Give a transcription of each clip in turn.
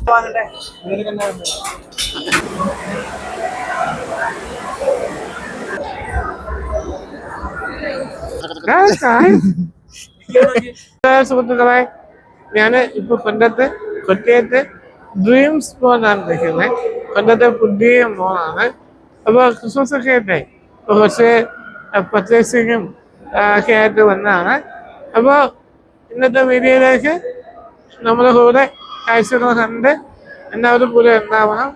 സുഹൃത്തുക്കളെ, ഞാൻ ഇപ്പൊ കൊല്ലത്ത് ഡ്രീംസ് മോളാണ് നിൽക്കുന്നത്. കൊല്ലത്തെ പുതിയ മോളാണ്. അപ്പോൾ ക്രിസ്മസ് ഒക്കെ ആയിട്ടെ കുറച്ച് പർച്ചേസിങ്ങും ഒക്കെ ആയിട്ട് വന്നതാണ്. അപ്പോൾ ഇന്നത്തെ വീഡിയോയിലേക്ക് നമ്മുടെ കൂടെ കാഴ്ചകൾ കണ്ട് എല്ലാവരും കൂടെ ഉണ്ടാവണം.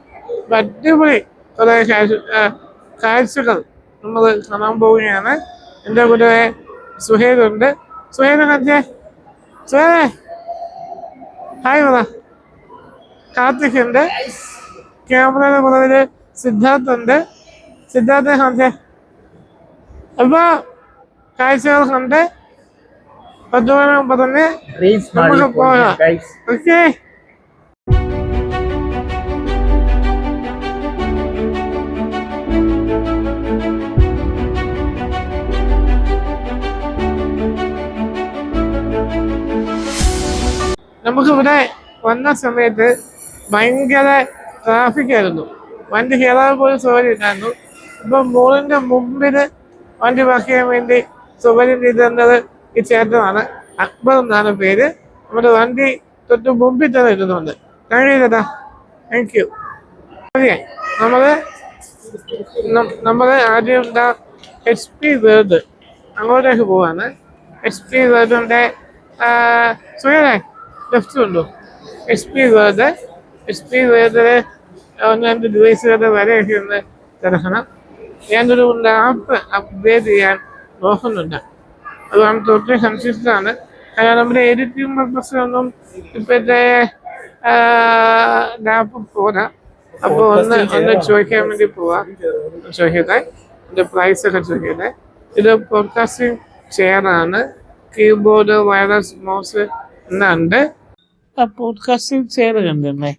അടിപൊളി കുറേ കാഴ്ചകൾ നമ്മൾ കാണാൻ പോവുകയാണ്. എൻ്റെ കൂടെ സുഹേലുണ്ട്. സുഹേൽ കണ്ടേ? സുഹേലേ ഹായ് പറ. കാർത്തിക്കുണ്ട്. ക്യാമറയുടെ പുറകില് സിദ്ധാർത്ഥുണ്ട്. സിദ്ധാർത്ഥ കണ്ടേ? അപ്പൊ കാഴ്ചകൾ കണ്ട് പറഞ്ഞ് നമുക്ക് പോകാം. ഓക്കെ. നമുക്കിവിടെ വന്ന സമയത്ത് ഭയങ്കര ട്രാഫിക് ആയിരുന്നു. വണ്ടി കയറാൻ പോലും സൗകര്യം ഇല്ലായിരുന്നു. ഇപ്പം മോളിന്റെ മുമ്പില് വണ്ടി പാർക്ക് ചെയ്യാൻ വേണ്ടി സൗകര്യം ചെയ്ത് തന്നത് ഈ ചേട്ടനാണ്. അക്ബർ എന്നാണ് പേര്. നമ്മുടെ വണ്ടി തൊട്ട് മുമ്പിൽ തന്നെ ഇരുന്നുണ്ട്. കഴിയില്ലതാ, താങ്ക് യു. ഓക്കെ, നമ്മള് ആദ്യം HP വേൾഡ് അങ്ങോട്ടേക്ക് പോവാണ്. HP വേൾഡിന്റെ സുഖല്ലേ ലെഫ്റ്റ് ഉണ്ടോ? HP വേൾഡില് ഒന്ന് രണ്ട് ഡിവൈസുകളുടെ വരെയൊക്കെ ഒന്ന് തിരക്കണം. ഞാനൊരു ആപ്പ് അപ്ഗ്രേഡ് ചെയ്യാൻ നോക്കുന്നുണ്ട്. അതുകൊണ്ട് തൊട്ട് കൺഫ്യൂസ്ഡ് ആണ്. കാരണം നമ്മുടെ എഡിറ്റിംഗ് പർപ്പസിനൊന്നും ഇപ്പോഴത്തെ ലാപ്പ് പോരാ. അപ്പോൾ ഒന്ന് ചോദിക്കാൻ വേണ്ടി പോവാം. ചോദിക്കട്ടെ, ഇതിൻ്റെ പ്രൈസ് ഒക്കെ ചോദിക്കട്ടെ. ഇത് പോഡ്കാസ്റ്റിംഗ് ചെയറാണ്. കീബോർഡ്, വയർലെസ് മൗസ് എന്നുണ്ട്. ആ പോഡ്കാസ്റ്റിംഗ് ചെയർ കണ്ടല്ലേ?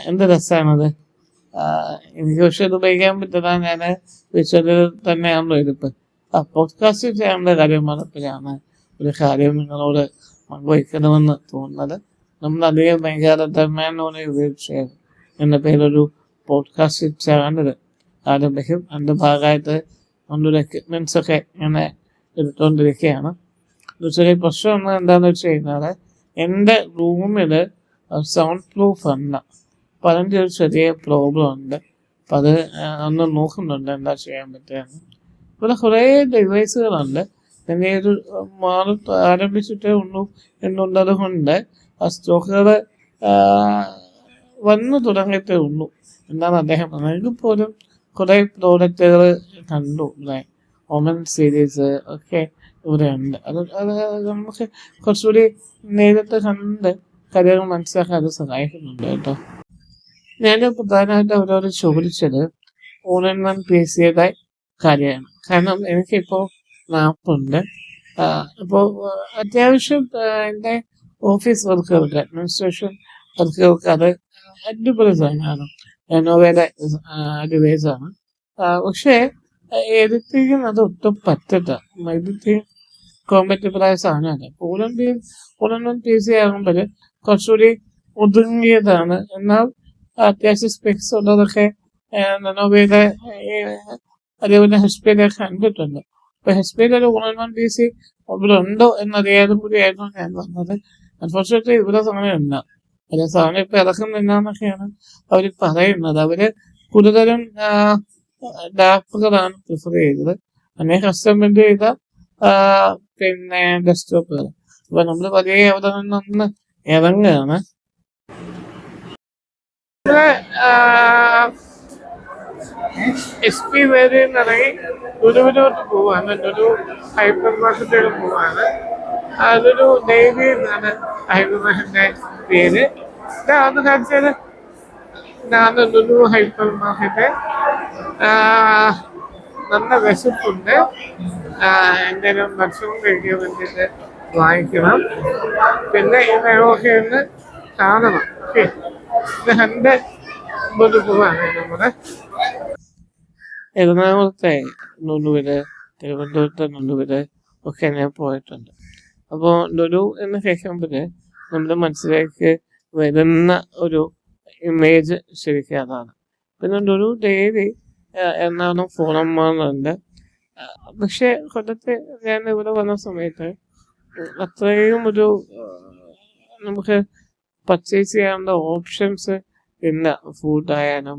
എന്ത് രസമാണത്. എനിക്ക് പക്ഷെ ഇത് ഉപയോഗിക്കാൻ പറ്റുന്ന ഞാൻ വിശ്വത്തിൽ തന്നെയാണല്ലോ ഇതിപ്പ്. പോഡ്കാസ്റ്റിംഗ് ചെയ്യാനുള്ള കാര്യം പറഞ്ഞപ്പോഴാണ് ഒരു കാര്യം നിങ്ങളോട് പങ്കുവയ്ക്കണമെന്ന് തോന്നുന്നത്. നമ്മൾ അധികം ഭയങ്കര തന്മേനോനെ ഉപയോഗിച്ച് എന്ന പേരൊരു പോഡ്കാസ്റ്റിംഗ് ചാനൽ ആരംഭിക്കും. അതിൻ്റെ ഭാഗമായിട്ട് നമ്മളൊരു എക്യുപ്മെൻറ്റ്സ് ഒക്കെ ഇങ്ങനെ എടുത്തുകൊണ്ടിരിക്കുകയാണ്. ചെറിയ പ്രശ്നം എന്താണെന്ന് വെച്ച് കഴിഞ്ഞാൽ എൻ്റെ റൂമിൽ സൗണ്ട് പ്രൂഫ് അല്ല. അപ്പം അതിൻ്റെ ഒരു ചെറിയ പ്രോബ്ലം ഉണ്ട്. അപ്പം അത് ഒന്ന് നോക്കുന്നുണ്ട് എന്താ ചെയ്യാൻ പറ്റുകയെന്ന്. ഇവിടെ കുറേ ഡിവൈസുകളുണ്ട്. പിന്നെ ഒരു മാറി ആരംഭിച്ചിട്ടേ ഉള്ളൂ എന്നുള്ളത് കൊണ്ട് ആ സ്റ്റോക്കുകൾ വന്നു തുടങ്ങിയിട്ടേ ഉള്ളൂ എന്നാണ് അദ്ദേഹം പറഞ്ഞത്. എങ്കിൽ പോലും കുറേ പ്രോഡക്റ്റുകൾ കണ്ടു. ഒമൻ സീരീസ് ഒക്കെ ഇവിടെ ഉണ്ട്. അത് നമുക്ക് കുറച്ചുകൂടി നേരിട്ട് കണ്ട് കാര്യങ്ങൾ മനസ്സിലാക്കാൻ അത് സഹായിക്കുന്നുണ്ട് കേട്ടോ. ഞാൻ പ്രധാനമായിട്ട് അവരോട് ചോദിച്ചത് all-in-one PC-യുടെ കാര്യമാണ്. കാരണം എനിക്കിപ്പോൾ ലാപ്പുണ്ട്. അപ്പോൾ അത്യാവശ്യം എൻ്റെ ഓഫീസ് വർക്കുകൾക്ക്, അഡ്മിനിസ്ട്രേഷൻ വർക്കുകൾക്ക് അത് അടിപൊളി സാധനമാണ്. ലെനോവയുടെ ഡിവൈസാണ്. പക്ഷേ എഡിറ്റിങ്ങിന് അത് ഒട്ടും പറ്റില്ല. എഡിറ്റിങ് കോമ്പറ്റബിളായ സാധനമല്ല. all-in-one PC ആകുമ്പോൾ കുറച്ചുകൂടി ഒതുങ്ങിയതാണ്. എന്നാൽ അത്യാവശ്യം സ്പെക്സ് ഉള്ളതൊക്കെ ലെനോവയുടെ അതേപോലെ HP-യുടെ കണ്ടിട്ടുണ്ട്. അപ്പോൾ HP-യുടെ ഒരു all-in-one PC ഇവിടെ ഉണ്ടോ എന്നറിയാതെ കൂടിയായിരുന്നു ഞാൻ വന്നത്. അൺഫോർച്യുനേറ്റ്ലി ഇവിടെ സമയമില്ല. അതിന് സാധനം ഇപ്പം ഇറക്കുന്നില്ല എന്നൊക്കെയാണ് അവർ പറയുന്നത്. അവർ കൂടുതലും ലാപ്പുകളാണ് പ്രിഫർ ചെയ്തത്. അങ്ങനെ കസ്റ്റമൈസ് ചെയ്ത പിന്നെ ഡെസ്ക്ടോപ്പുകൾ. അപ്പോൾ നമ്മൾ പതിയെ അവിടെ നിന്നൊന്ന് ഇറങ്ങുകയാണ്. HP വേദിയിൽ നിന്നിറങ്ങി ലുലുവിലോട്ട് പോവാണ്. ലുലു ഹൈപ്പർ മാർക്കറ്റിൽ പോവാണ്. അതൊരു ഡെയിലി എന്നാണ് ഹൈപ്പർ മാർക്കറ്റിന്റെ പേര്. ഇതാന്ന് കാണിച്ചത് ഇതാണ് ലുലു ഹൈപ്പർ മാർക്കറ്റ്. നല്ല വിശപ്പുണ്ട്. എന്തെങ്കിലും ഭക്ഷണം കഴിക്കാൻ വേണ്ടിയിട്ട് വാങ്ങിക്കണം. പിന്നെ ഈ മേളൊക്കെ ഒന്ന് കാണണം. ഓക്കെ, ഇത് കണ്ട് മുമ്പോട്ട് പോവാണ്. നമ്മുടെ എറണാകുളത്തെ ലുലുവില്, തിരുവനന്തപുരത്തെ ലുലുവില് ഒക്കെ ഞാൻ പോയിട്ടുണ്ട്. അപ്പോൾ ലുലു എന്ന് കേൾക്കുമ്പോൾ നമ്മുടെ മനസ്സിലേക്ക് വരുന്ന ഒരു ഇമേജ് ശരിക്കും അതാണ്. പിന്നെ ഒരു ഡെയിലി എറണാകുളം ഫോറം മാളുണ്ട്. പക്ഷെ കൊല്ലത്ത് ഞാൻ ഇവിടെ വന്ന സമയത്ത് അത്രയും ഒരു നമുക്ക് പർച്ചേസ് ചെയ്യാനുള്ള ഓപ്ഷൻസ് ഇല്ല. ഫുഡായാലും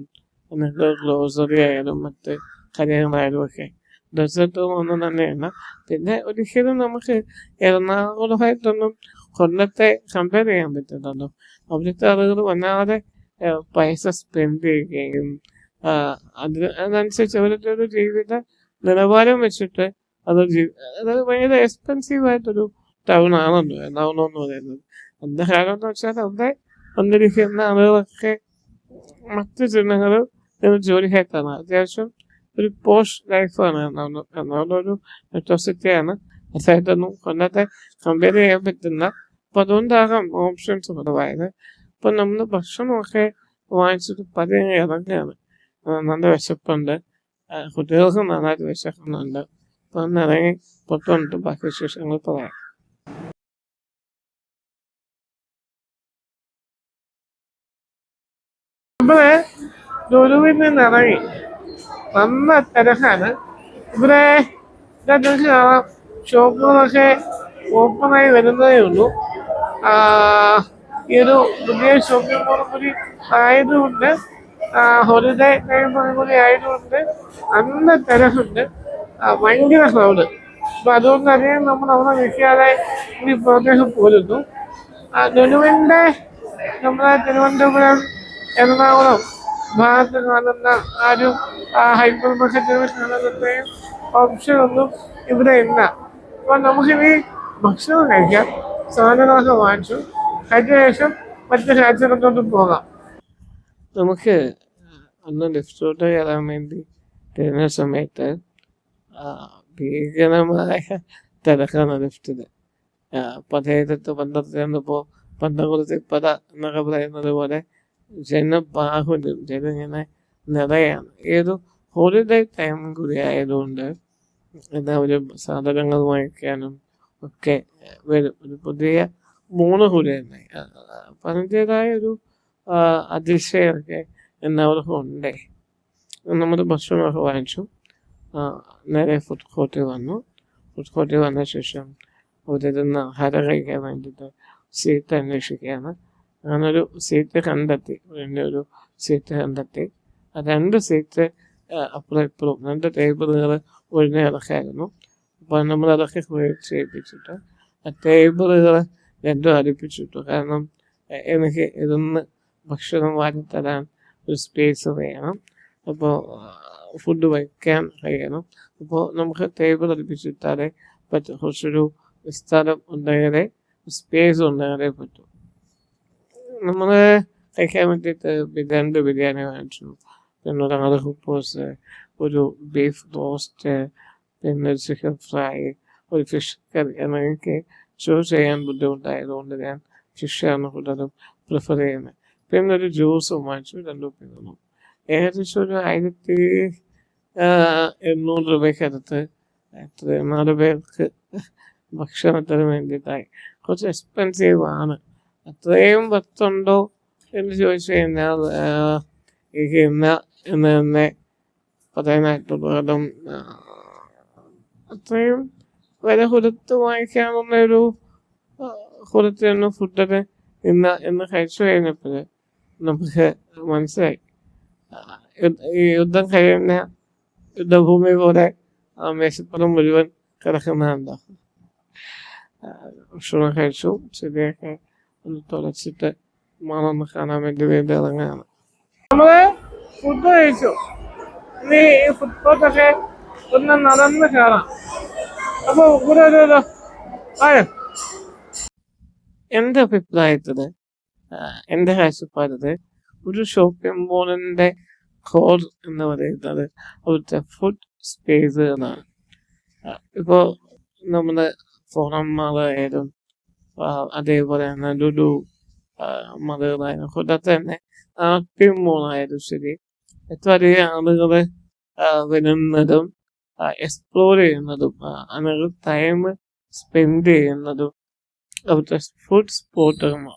നിങ്ങൾക്ക് ഗ്രോസറി ആയാലും മറ്റ് കാര്യങ്ങളായാലും ഒക്കെ ഡെസേർട്ട് ഒന്നും തന്നെയല്ല. പിന്നെ ഒരിക്കലും നമുക്ക് എറണാകുളമായിട്ടൊന്നും കൊല്ലത്തെ കമ്പയർ ചെയ്യാൻ പറ്റില്ലല്ലോ. അവിടുത്തെ ആളുകൾ വല്ലാതെ പൈസ സ്പെൻഡ് ചെയ്യുകയും അതനുസരിച്ച് അവരുടെ ഒരു ജീവിത നിലവാരം വെച്ചിട്ട് അതായത് ഭയങ്കര എക്സ്പെൻസീവ് ആയിട്ടൊരു ടൗൺ ആണല്ലോ എറണാകുളം എന്ന് പറയുന്നത്. എന്താ കാരണം എന്ന് വെച്ചാൽ അവിടെ വന്നിരിക്കുന്ന ആളുകളൊക്കെ മറ്റ് ജില്ലകൾ ജോലിക്കായിട്ടാണ്. അത്യാവശ്യം ഒരു പോഷ് ലൈഫാണ് എറണാകുളം. എറണാകുളം ഒരു മെട്രോ സിറ്റിയാണ്. അതായിട്ടൊന്നും കൊല്ലത്തെ കമ്പയർ ചെയ്യാൻ പറ്റുന്ന. അപ്പം അതുകൊണ്ടാകാം ഓപ്ഷൻസ് കുറവായത്. അപ്പം നമ്മൾ ഭക്ഷണമൊക്കെ വാങ്ങിച്ചിട്ട് പതിയെ ഇറങ്ങുകയാണ്. നല്ല വിശപ്പുണ്ട്, കുട്ടികൾക്ക് നന്നായിട്ട് വിശക്കുന്നുണ്ട്. അപ്പം ഇറങ്ങി പൊട്ടുകൊണ്ട് ബാക്കി വിശേഷങ്ങൾ പറയാം. നമ്മള് ലുലുവിൽ നിന്ന് ഇറങ്ങി നല്ല തിരക്കാണ് ഇവിടെ. നിങ്ങൾക്ക് കാണാം, ഷോപ്പുകളൊക്കെ ഓപ്പണായി വരുന്നതേ ഉള്ളൂ. ഈ ഒരു പുതിയ ഷോപ്പിംഗ് മോൾ കൂടി ആയതുകൊണ്ട്, ഹോളിഡേ ടൈം കൂടി ആയതുകൊണ്ട് നല്ല തിരക്കുണ്ട്, ഭയങ്കര ക്രൗഡ്. അപ്പം അതുകൊണ്ട് അധികം നമ്മൾ അവിടെ നിൽക്കാതെ ഇനി പുറത്തേക്ക് പോരുന്നു. ലുലുവിൻ്റെ നമ്മുടെ തിരുവനന്തപുരം എറണാകുളം ഭാഗത്ത് കാണുന്ന ഒരു ഹൈപ്പർ മാർക്കറ്റുകൾ കാണുന്നത്രയും ഓപ്ഷനൊന്നും ഇവിടെ ഇല്ല. അപ്പോൾ നമുക്കിനി ഭക്ഷണം കഴിക്കാം. സാധനങ്ങളൊക്കെ വാങ്ങിച്ചു അതിന് ശേഷം മറ്റു രാജ്യങ്ങളിലോട്ട് പോകാം. നമുക്ക് അന്ന് ലിഫ്റ്റിലോട്ട് കയറാൻ വേണ്ടി തരുന്ന സമയത്ത് ഭീകരമായ തിരക്കാണ് ലിഫ്റ്റിൽ. പതയത്ത് പണ്ടത്തെ ചെന്നപ്പോൾ പന്തകുളത്ത് പത എന്നൊക്കെ പറയുന്നത് പോലെ ജനബാഹുല്യം, ജനങ്ങനെ നിറയാണ്. ഏത് ഹോളിഡേ ടൈം കൂടി ആയതുകൊണ്ട് എല്ലാവരും സാധനങ്ങൾ വാങ്ങിക്കാനും ഒക്കെ വരും. ഒരു പുതിയ മൂന്ന് കൂടി തന്നെ. അപ്പം അതിൻ്റേതായ ഒരു അതിശയമൊക്കെ എല്ലാവർക്കും ഉണ്ടേ. നമ്മൾ ഭക്ഷണമൊക്കെ വാങ്ങിച്ചു നേരെ ഫുഡ് കോർട്ടിൽ വന്നു. ഫുഡ് കോർട്ടിൽ വന്ന ശേഷം അവിടെ നിന്ന് ആഹാരം കഴിക്കാൻ വേണ്ടിയിട്ട് സീറ്റ് അന്വേഷിക്കുകയാണ്. അങ്ങനൊരു സീറ്റ് കണ്ടെത്തി, എൻ്റെ ഒരു സീറ്റ് കണ്ടെത്തി. ആ 2 സീറ്റ് അപ്പുറം ഇപ്പുറം 2 ടേബിളുകൾ ഒഴിഞ്ഞ കിടക്കായിരുന്നു. അപ്പോൾ നമ്മൾ അതൊക്കെ ക്രിയേറ്റ് ചെയ്യിപ്പിച്ചിട്ട് ആ ടേബിളുകൾ 2 അടുപ്പിച്ചിട്ടു. കാരണം എനിക്ക് ഇരുന്ന് ഭക്ഷണം വാങ്ങി തരാൻ ഒരു സ്പേസ് വേണം, അപ്പോൾ ഫുഡ് വയ്ക്കാൻ കഴിയണം. അപ്പോൾ നമുക്ക് ടേബിൾ അടുപ്പിച്ചിട്ടാലേ പറ്റും. കുറച്ചൊരു സ്ഥലം ഉണ്ടെങ്കിലേ, സ്പേസ് ഉണ്ടെങ്കിലേ പറ്റും. നമ്മൾ കഴിക്കാൻ വേണ്ടിയിട്ട് 2 ബിരിയാണി വാങ്ങിച്ചു, പിന്നെ ഒരു ആറ് ഹുപ്പോസ്, ഒരു ബീഫ് റോസ്റ്റ്, പിന്നെ ഒരു ചിക്കൻ ഫ്രൈ, ഒരു ഫിഷ് കറി. എനിക്ക് ചൂസ് ചെയ്യാൻ ബുദ്ധിമുട്ടായതുകൊണ്ട് ഞാൻ ഫിഷാണ് കൂടുതലും പ്രിഫർ ചെയ്യുന്നത്. പിന്നെ ഒരു ജ്യൂസും വാങ്ങിച്ചു 2 ഉപ്പിരുന്നു. ഏകദേശം ഒരു 1800 രൂപയ്ക്കടുത്ത് 4 പേർക്ക് ഭക്ഷണത്തിന് വേണ്ടിയിട്ടായി. കുറച്ച് എക്സ്പെൻസീവ് ആണ്. അത്രയും വർത്തുണ്ടോ എന്ന് ചോദിച്ചു കഴിഞ്ഞാൽ എനിക്ക് എന്ന് തന്നെ പറയാനായിട്ടുള്ളതും അത്രയും വില കൊടുത്ത് വാങ്ങിക്കാനുള്ളൊരു കൊടുത്തിരുന്ന ഫുഡിന് ഇന്ന് കഴിച്ചു കഴിഞ്ഞപ്പോൾ നമുക്ക് മനസ്സിലായി, ഈ യുദ്ധം കഴിയുന്ന യുദ്ധഭൂമി പോലെ മേശപ്പുറം മുഴുവൻ കിടക്കുന്നതാണല്ലോ. ഭക്ഷണം കഴിച്ചു, ശരിയൊക്കെ ഒന്ന് തുളച്ചിട്ട് മണമൊന്ന് കാണാൻ വേണ്ടി ഇറങ്ങുകയാണ്. നമ്മള് ഫുഡ് കഴിച്ചു. ഇനി ഈ ഫുഡ് കോർട്ടൊക്കെ ഒന്ന് നടന്ന് കാണാം. അപ്പോൾ ഇവിടെ ഒരു എൻ്റെ അഭിപ്രായത്തിൽ, എൻ്റെ കാഴ്ചപ്പാടിൽ ഒരു ഷോപ്പിംഗ് മോളിൻ്റെ കോർ എന്ന് പറയുന്നത് അവിടുത്തെ ഫുഡ് സ്പേസ് എന്നാണ്. ഇപ്പോൾ നമ്മുടെ ഫോറം മാളായാലും അതേപോലെ തന്നെ ലുലു മാളുകളായാലും കൊല്ലത്ത് തന്നെ ഷോപ്പിംഗ് മോളായാലും ശരി, എത്ര അധികം ആളുകൾ വരുന്നതും എക്സ്പ്ലോർ ചെയ്യുന്നതും അങ്ങനെ ടൈം സ്പെൻഡ് ചെയ്യുന്നതും അവിടുത്തെ ഫുഡ് സ്പോട്ടുകളാണ്.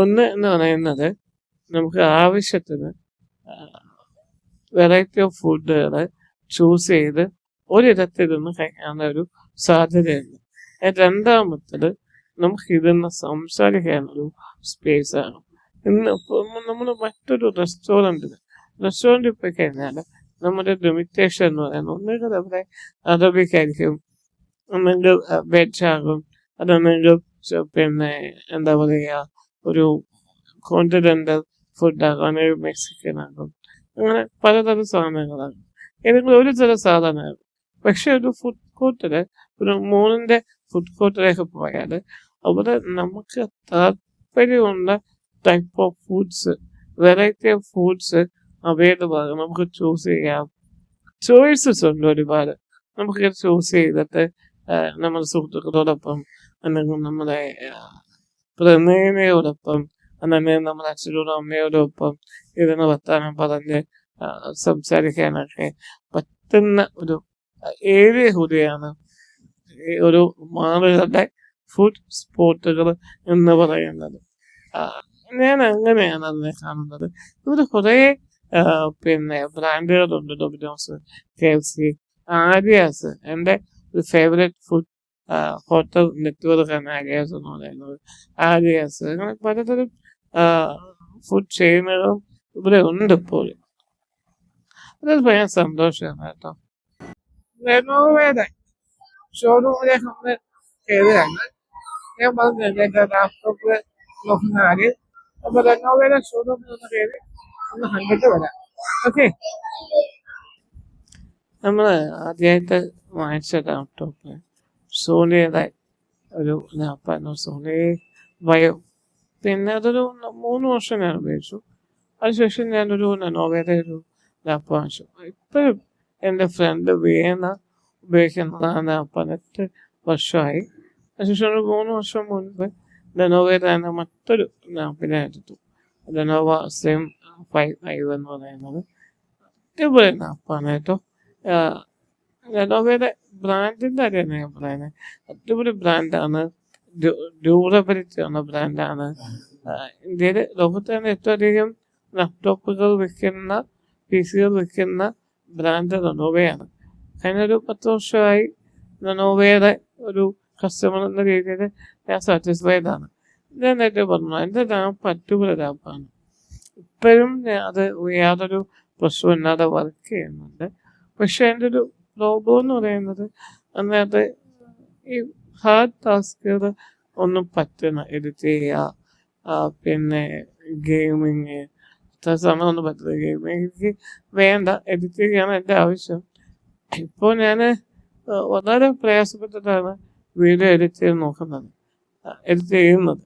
ഒന്ന് എന്ന് പറയുന്നത് നമുക്ക് ആവശ്യത്തിന് വെറൈറ്റി ഓഫ് ഫുഡുകൾ ചൂസ് ചെയ്ത് ഒരിടത്തിരുന്ന് കഴിക്കാനുള്ള ഒരു സാധ്യതയുണ്ട്. രണ്ടാമത്തത് നമുക്ക് ഇരുന്ന് സംസാരിക്കാനൊരു സ്പേസ് ആണ്. ഇന്ന് നമ്മൾ മറ്റൊരു റെസ്റ്റോറൻറ്റിൽ പോയി കഴിഞ്ഞാൽ നമ്മുടെ ലിമിറ്റേഷൻ എന്ന് പറയുന്നത് ഒന്നുകിൽ അവിടെ അറബിക്കായിരിക്കും, ഒന്നെങ്കിൽ വെജാകും, അതൊന്നെങ്കിൽ പിന്നെ എന്താ പറയുക ഒരു കോണ്ടിനെന്റൽ ഫുഡാകും, അല്ലെങ്കിൽ മെക്സിക്കൻ ആകും, അങ്ങനെ പലതരം സാധനങ്ങളാകും, ഏതെങ്കിലും ഒരു തരം സാധനമാകും. പക്ഷെ ഒരു ഫുഡ് കോർട്ടില് ഒരു മോളിന്റെ ഫുഡ് കോർട്ടിലേക്ക് പോയാൽ അവിടെ നമുക്ക് താല്പര്യമുള്ള type of foods, variety of foods available ആണ്. നമുക്ക് ചൂസ് ചെയ്യാം. ചോയ്സസ് ഉണ്ട് ഒരുപാട്. നമുക്ക് ചൂസ് ചെയ്തിട്ട് നമ്മുടെ സുഹൃത്തുക്കളോടൊപ്പം അല്ലെങ്കിൽ നമ്മുടെ പ്രണയിനിയോടൊപ്പം അല്ലെങ്കിൽ നമ്മുടെ അച്ഛനോടും അമ്മയോടൊപ്പം ഇരുന്ന് വർത്താനം പറഞ്ഞ് സംസാരിക്കാനൊക്കെ പറ്റുന്ന ഒരു ഏരിയ കൂടിയാണ് ഒരു മാളുകളുടെ ഫുഡ് സ്പോട്ടുകൾ എന്ന് പറയുന്നത്. ഞാൻ അങ്ങനെയാണ് അതിനെ കാണുന്നത്. ഇവിടെ കുറേ പിന്നെ ബ്രാൻഡുകളുണ്ട്. Dominoes, KFC, Aryas. എൻ്റെ ഒരു ഫേവറേറ്റ് ഫുഡ് ഹോട്ടൽ നെറ്റ്വർക്കാണ് ആര്യാസ് എന്ന് പറയുന്നത്. ആര്യാസ്, അങ്ങനെ പലതരം ഫുഡ് ചെയിനുകളും ഇവിടെ ഉണ്ട് ഇപ്പോഴും. അതൊരു ഭയങ്കര സന്തോഷമാണ് കേട്ടോ. ലെനോവയുടെ ഷോറൂമിലേക്ക് ഒന്ന് കയറുകയാണ്. ഞാൻ പറഞ്ഞില്ലേ ലാപ്ടോപ്പ് നോക്കുന്നാല്. അപ്പൊ ലെനോവയുടെ ഷോറൂമിൽ ഒന്ന് കയറി ഒന്ന് കണ്ടിട്ട് വരാം. ഓക്കെ, നമ്മൾ ആദ്യമായിട്ട് വാങ്ങിച്ച ലാപ്ടോപ്പ് സോണിയുടെ ഒരു ലാപ്പായിരുന്നു, സോണി വയോ. പിന്നെ അതൊരു 3 വർഷം ഞാൻ ഉപയോഗിച്ചു. അതിനുശേഷം ഞാനൊരു ലെനോവയുടെ ഒരു ലാപ്പ് വാങ്ങിച്ചു. ഇപ്പോഴും എൻ്റെ ഫ്രണ്ട് വീണ ഉപയോഗിക്കുന്നതാണ് ലാപ്പ്. 18 വർഷമായി. അതിനുശേഷം ഒരു 3 വർഷം മുൻപ് ലെനോവയുടെ തന്നെ മറ്റൊരു ലാപ്പിനെ എടുത്തു. ലെനോവ സെയിം 5i എന്ന് പറയുന്നത് അടിപൊളി ലാപ്പാണ് കേട്ടോ. ലെനോവയുടെ ബ്രാൻഡിൻ്റെ കാര്യമാണ് ഞാൻ പറയുന്നത്. അടിപൊളി ബ്രാൻഡാണ്, ഡ്യൂറബിലിറ്റി ഉള്ള ബ്രാൻഡാണ്. ഇന്ത്യയിൽ ലോകത്ത് തന്നെ ഏറ്റവും അധികം ലാപ്ടോപ്പുകൾ വിൽക്കുന്ന, PC വിൽക്കുന്ന ബ്രാൻഡ് ലെനോവയാണ്. കഴിഞ്ഞ ഒരു 10 വർഷമായി ലെനോവയുടെ ഒരു കസ്റ്റമർ എന്ന രീതിയിൽ ഞാൻ സാറ്റിസ്ഫൈഡ് ആണ്. ഞാൻ നേരത്തെ പറഞ്ഞു എൻ്റെ ലാപ്പ് അടിപൊളി ലാപ്പാണ്. ഇപ്പോഴും അത് യാതൊരു പ്രശ്നമില്ലാതെ വർക്ക് ചെയ്യുന്നുണ്ട്. പക്ഷെ എൻ്റെ ഒരു പ്രോബ്ലം എന്ന് പറയുന്നത് അന്നത്തെ ഈ ഹാർഡ് ടാസ്കുകൾ ഒന്നും പറ്റുന്ന, എഡിറ്റ് ചെയ്യുക, പിന്നെ ഗെയിമിങ് ഇത്ര സമയമൊന്നും പറ്റില്ല. ഗെയിമിങ് എനിക്ക് വേണ്ട, എഡിറ്റ് ചെയ്യാണ് എൻ്റെ ആവശ്യം. ഇപ്പോൾ ഞാൻ വളരെ പ്രയാസപ്പെട്ടിട്ടാണ് വീഡിയോ എഡിറ്റ് ചെയ്ത് നോക്കുന്നത്, എഡിറ്റ് ചെയ്യുന്നത്.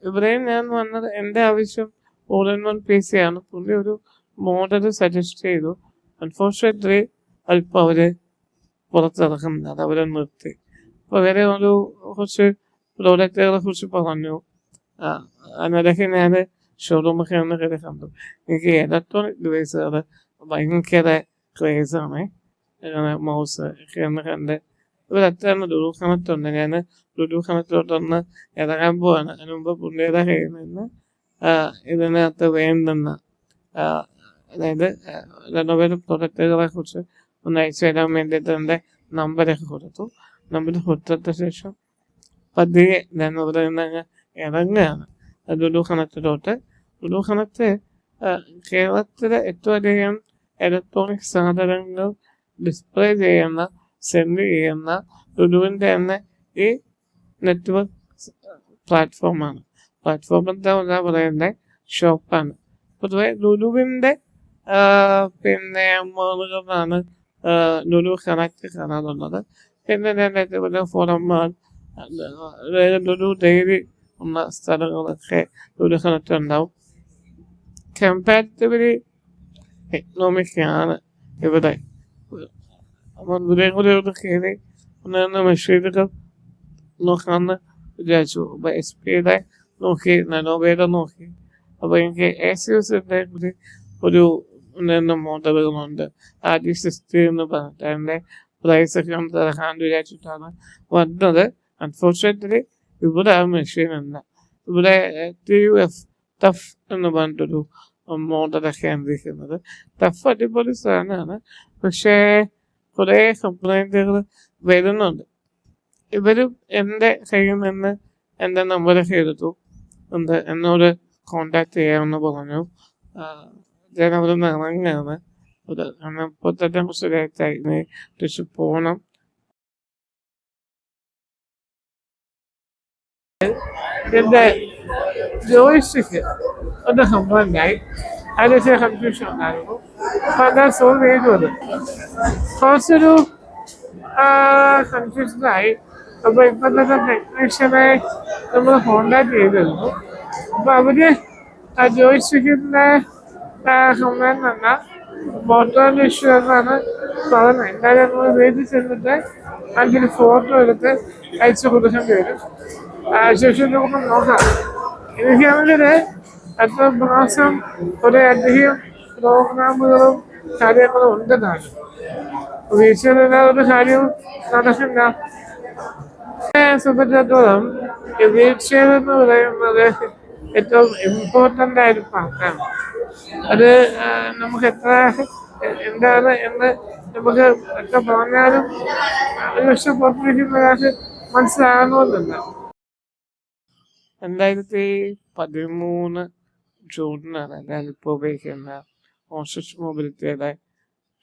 ഇവിടെയും ഞാൻ വന്നത് എൻ്റെ ആവശ്യം all-in-one PC ആണ്. പുള്ളി ഒരു മോഡൽ സജസ്റ്റ് ചെയ്തു. അൺഫോർച്ചുനേറ്റ്ലി അല്പം അവർ പുറത്തിറക്കുന്നില്ല, അത് അവരെ നിർത്തി. അപ്പോൾ വേറെ ഒരു കുറച്ച് പ്രോഡക്റ്റുകളെ കുറിച്ച് പറഞ്ഞു. അതിനിടയ്ക്ക് ഞാൻ ഷോറൂമൊക്കെ ഒന്ന് കയറി കണ്ടു. എനിക്ക് ഇലക്ട്രോണിക് ഡിവൈസുകൾ ഭയങ്കര ക്രേസാണ്. മൗസ് ഒക്കെ ഒന്ന് കണ്ട് ഇവരത്താണ് ലുലു കണക്റ്റുണ്ട്. ഞാൻ ലുലു കണക്റ്റിലോട്ടൊന്ന് ഇറങ്ങാൻ പോവാണ്. അതിന് മുമ്പ് പുള്ളിയുടെ കയ്യിൽ നിന്ന് ഇതിനകത്ത് വേണ്ടുന്ന അതായത് ലെനോവയുടെ പ്രൊഡക്റ്റുകളെ കുറിച്ച് ഒന്ന് അയച്ചു തരാൻ വേണ്ടിയിട്ട് എൻ്റെ നമ്പരൊക്കെ കൊടുത്തു. നമ്പർ കൊടുത്ത ശേഷം പതിയെ ഞാൻ ഇവിടെ നിന്ന് ഇറങ്ങുകയാണ് ലുലു കണക്റ്റിലോട്ട്. ലുലു കണക്റ്റ് കേരളത്തിലെ ഏറ്റവും അധികം ഇലക്ട്രോണിക് സാധനങ്ങൾ ഡിസ്പ്ലേ ചെയ്യുന്ന, സെൻഡ് ചെയ്യുന്ന ലുലുവിൻ്റെ തന്നെ ഈ നെറ്റ്വർക്ക് പ്ലാറ്റ്ഫോമാണ്. പ്ലാറ്റ്ഫോമിൻ്റെ എന്താ പറയുന്നത്, ഷോപ്പാണ്. പൊതുവെ ലുലുവിൻ്റെ പിന്നെ മോളുകളാണ് ലുലു കണക്റ്റ് കാണാറുള്ളത്. പിന്നെ ഞാൻ ഏറ്റവും ഫോറന്മാർ, ലുലു ഡെയിലി ഉള്ള സ്ഥലങ്ങളൊക്കെ ലുലു കണക്റ്റ് ഉണ്ടാവും. കമ്പാരിറ്റീവ്ലി എക്കണോമിക്കാണ് ഇവിടെ. അപ്പം ഇവരെയും കൂടെ ഇവിടെ കയറി ഒന്ന് മെഷീനുകൾ നോക്കാമെന്ന് വിചാരിച്ചു. അപ്പോൾ SP-യുടെ നോക്കി, ലെനോവയുടെ നോക്കി. അപ്പോൾ എനിക്ക് ASUSൻ്റെ കൂടി ഒരു മോഡലുകളുണ്ട്. RG60 എന്ന് പറഞ്ഞിട്ട് അതിൻ്റെ പ്രൈസൊക്കെ നമുക്ക് ഇറക്കാണ്ട് വിചാരിച്ചിട്ടാണ് വന്നത്. അൺഫോർച്ചുനേറ്റ്ലി ഇവിടെ ആ മെഷീൻ ഉണ്ട്. ഇവിടെ TUF ടഫ് എന്ന് പറഞ്ഞിട്ടൊരു മോഡലൊക്കെയാണ് ഇരിക്കുന്നത്. ടഫ് അടിപൊളി സാധനമാണ്, പക്ഷേ കുറേ കംപ്ലൈൻറ്റുകൾ വരുന്നുണ്ട്. ഇവരും എൻ്റെ കയ്യിൽ നിന്ന് എൻ്റെ നമ്പറൊക്കെ എടുത്തു, എന്നോട് കോണ്ടാക്ട് ചെയ്യാമെന്ന് പറഞ്ഞു. ഞാൻ അവിടെ നിന്ന് ഇറങ്ങുകയാണ്. ഇപ്പോൾ തന്നെ കുറച്ച് ലേറ്റായി, തിരിച്ച് പോകണം. എൻ്റെ ജോയിസ്റ്റിക്ക് ഒന്ന് കംപ്ലൈൻ്റായി, അതിന് കൺഫ്യൂഷൻ ഉണ്ടായിരുന്നു. അപ്പം അതാണ് സോൾവ് ചെയ്തത്. കുറച്ചൊരു കൺഫ്യൂഷനായി. അപ്പോൾ ഇപ്പം തന്നെ ടെക്നീഷ്യനെ നമ്മൾ കോണ്ടാക്ട് ചെയ്തിരുന്നു. അപ്പോൾ അവർ ആ ജോയിസ്റ്റിക്കിൻ്റെ കംപ്ലൈൻറ്റ് അല്ല, മോട്ടോറിൻ്റെ ഇഷ്യൂ എന്നാണ് പറയുന്നത്. എന്തായാലും നമ്മൾ വീട്ടിൽ ചെന്നിട്ട് അതിൽ ഫോട്ടോ എടുത്ത് അയച്ചു കൊടുക്കേണ്ടി വരും. ശേഷം നമുക്ക് നോക്കാം. എനിക്കാണെങ്കിൽ അടുത്ത മാസം അധികം പ്രോഗ്രാമുകളും കാര്യങ്ങളും ഉണ്ടെന്നാണ്. വീഴ്ചയിലുള്ള ഒരു കാര്യവും നടക്കില്ല. സംബന്ധിച്ചിടത്തോളം ഈ വീഴ്ചയിൽ എന്ന് പറയുന്നത് ഏറ്റവും ഇമ്പോർട്ടൻ്റ് ആയൊരു പാർട്ടാണ്. അത് നമുക്ക് എന്താണ് എന്ന് നമുക്ക് എത്ര പറഞ്ഞാലും ഒരു പക്ഷെ പുറത്തിരിക്കുന്ന ഒരാൾക്ക് മനസ്സിലാകണമെന്നില്ല. 2013 ജൂണിനാണ് ഞാനിപ്പോൾ ഉപയോഗിക്കുന്ന ഓഷസ് മൊബിലിറ്റിയുടെ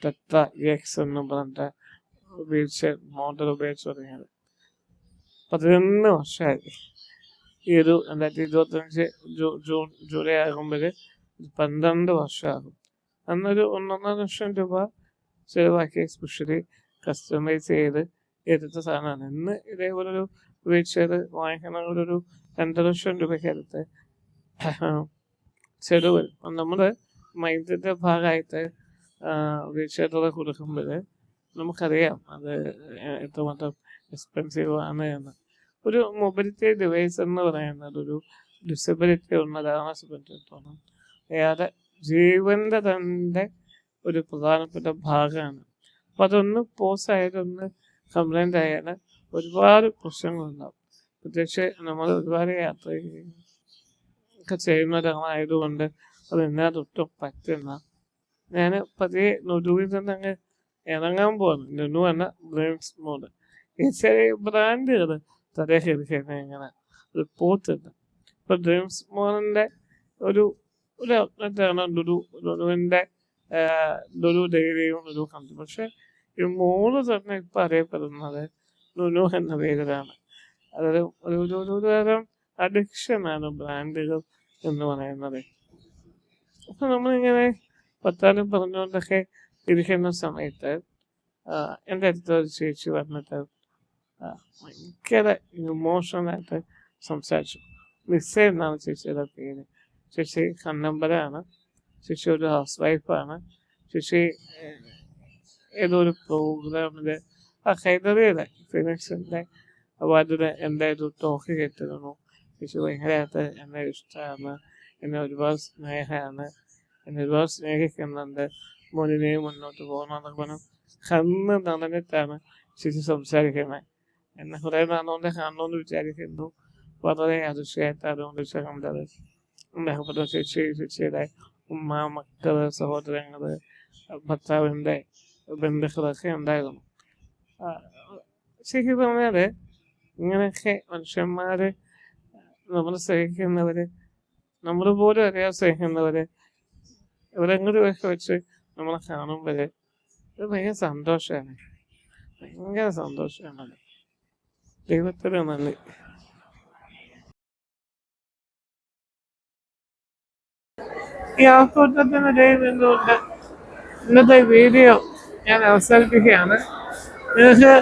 ടെറ്റ എക്സ് എന്ന് പറഞ്ഞിട്ട് വീൽചെയർ മോഡൽ ഉപയോഗിച്ച് തുടങ്ങിയത്. 11 വർഷമായി. ഈ ഒരു 2025 ജൂലൈ ആകുമ്പോൾ 12 വർഷമാകും. അന്നൊരു 1.5 ലക്ഷം രൂപ ചിലവാക്കി എസ്പെഷ്യലി കസ്റ്റമൈസ് ചെയ്ത് എടുത്ത സാധനമാണ്. ഇന്ന് ഇതേപോലൊരു വീൽചെയർ വാങ്ങിക്കണമെങ്കിൽ ഒരു 2 ലക്ഷം രൂപയ്ക്കടുത്ത് ചെലവ് വരും. നമ്മൾ മൈൻഡിൻ്റെ ഭാഗമായിട്ട് വീൽചെയറുകൾ കൊടുക്കുമ്പോൾ നമുക്കറിയാം അത് എത്രമാത്രം എക്സ്പെൻസീവ് ആണ് എന്ന്. ഒരു മൊബിലിറ്റി ഡിവൈസ് എന്ന് പറയുന്നത് ഒരു ഡിസബിലിറ്റി ഉള്ളതാണ് സംബന്ധിച്ചിടത്തോളം അയാളുടെ ജീവൻ്റെ തന്നെ ഒരു പ്രധാനപ്പെട്ട ഭാഗമാണ്. അപ്പം അതൊന്ന് പോസ് ആയതൊന്ന് കംപ്ലൈൻ്റ് ആയാൽ ഒരുപാട് പ്രശ്നങ്ങളുണ്ടാവും. പ്രത്യേകിച്ച് നമ്മൾ ഒരുപാട് യാത്ര ഒക്കെ ചെയ്യുന്ന ഒരാളായതുകൊണ്ട് അത് എന്നാതൊട്ടും പറ്റില്ല. ഞാൻ പതിയെ നുലുവിൽ നിന്ന് അങ്ങ് ഇറങ്ങാൻ പോകുന്നു. നുലു എന്ന ഡ്രീംസ് മോഡ് ഈ ചെറിയ ബ്രാൻഡുകൾ തലഹരിക്കുന്ന ഇങ്ങനെ ഒരു പോത്തുണ്ട്. ഇപ്പോൾ ഡ്രീംസ് മോഡിൻ്റെ ഒരു ഔട്ട്ലെറ്റാണ് ലുലുവിൻ്റെ ലുലു ഡെയിലിയും ലുലു കണ്ടു. പക്ഷെ ഈ മോള് തന്നെ ഇപ്പം അറിയപ്പെടുന്നത് ലുലു എന്ന പേരിലാണ്. അതൊരു ഒരു തരം അഡിക്ഷനാണ് ബ്രാൻഡുകൾ എന്ന് പറയുന്നത്. അപ്പം നമ്മളിങ്ങനെ പത്താലും പറഞ്ഞുകൊണ്ടൊക്കെ ഇരിക്കുന്ന സമയത്ത് എൻ്റെ അടുത്തൊരു ചേച്ചി വന്നിട്ട് ഭയങ്കര ഇമോഷണലായിട്ട് സംസാരിച്ചു. മിസ്സേ എന്നാണ് ചേച്ചിയുടെ പേര്. ചേച്ചി കണ്ണമ്പലാണ്. ചേച്ചി ഒരു ഹൗസ് വൈഫാണ്. ചേച്ചി ഏതോ ഒരു പ്രോഗ്രാമിൽ ഹൈദറിയുടെ ഫിനിക്സിൻ്റെ അവാർഡിന് എൻ്റെ ഒരു ടോക്ക് കേട്ടിരുന്നു. ചേച്ചി ഭയങ്കരമായിട്ട് എന്നെ ഇഷ്ടമാണ്, എന്നെ ഒരുപാട് സ്നേഹമാണ്, എന്നെ ഒരുപാട് സ്നേഹിക്കുന്നുണ്ട്, മോനിനെയും മുന്നോട്ട് പോകണമെന്നൊക്കെ പറഞ്ഞ് കണ്ണ് നടന്നിട്ടാണ് ചേച്ചി സംസാരിക്കുന്നത്. എന്നെ കുറേ നാളുകൊണ്ട് കാണണമെന്ന് വിചാരിക്കുന്നു. വളരെ അതിശയമായിട്ട് അതുകൊണ്ട് കണ്ടത്. ബഹുപ്പെട്ട ചേച്ചിയുടെ ഉമ്മ, മക്കൾ, സഹോദരങ്ങൾ, ഭർത്താവിൻ്റെ ബന്ധുക്കളൊക്കെ ഉണ്ടായിരുന്നു. ശരിക്കും പറഞ്ഞാൽ ഇങ്ങനെയൊക്കെ മനുഷ്യന്മാർ നമ്മൾ സ്നേഹിക്കുന്നവർ, നമ്മൾ പോലും അറിയാൻ സ്നേഹിക്കുന്നവർ എവിടെയെങ്കിലും ഒക്കെ വെച്ച് നമ്മളെ കാണുമ്പോൾ ഇത് ഭയങ്കര സന്തോഷമാണ്, ഭയങ്കര സന്തോഷമാണ്. ദൈവത്തിന് നന്ദി. ഈ ആഘോഷത്തിനിടയിൽ നിന്നുകൊണ്ട് ഇന്നത്തെ വീഡിയോ ഞാൻ അവസാനിപ്പിക്കുകയാണ്. നിങ്ങൾക്ക്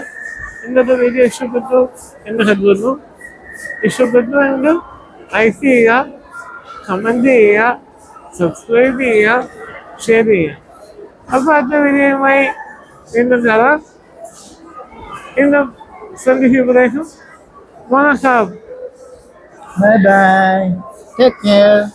ഇന്നത്തെ വീഡിയോ ഇഷ്ടപ്പെട്ടു എന്ന് കരുതുന്നു. ഇഷ്ടപ്പെട്ടു എങ്കിൽ ലൈക്ക് ചെയ്യുക, കമൻറ്റ് ചെയ്യുക, സബ്സ്ക്രൈബ് ചെയ്യുക, ഷെയർ ചെയ്യുക. അപ്പോൾ അടുത്ത വീഡിയോയുമായി വീണ്ടും കാണാം. വീണ്ടും സന്ധിക്കുമ്പോഴേക്കും വണക്കം. Bye bye. Take care.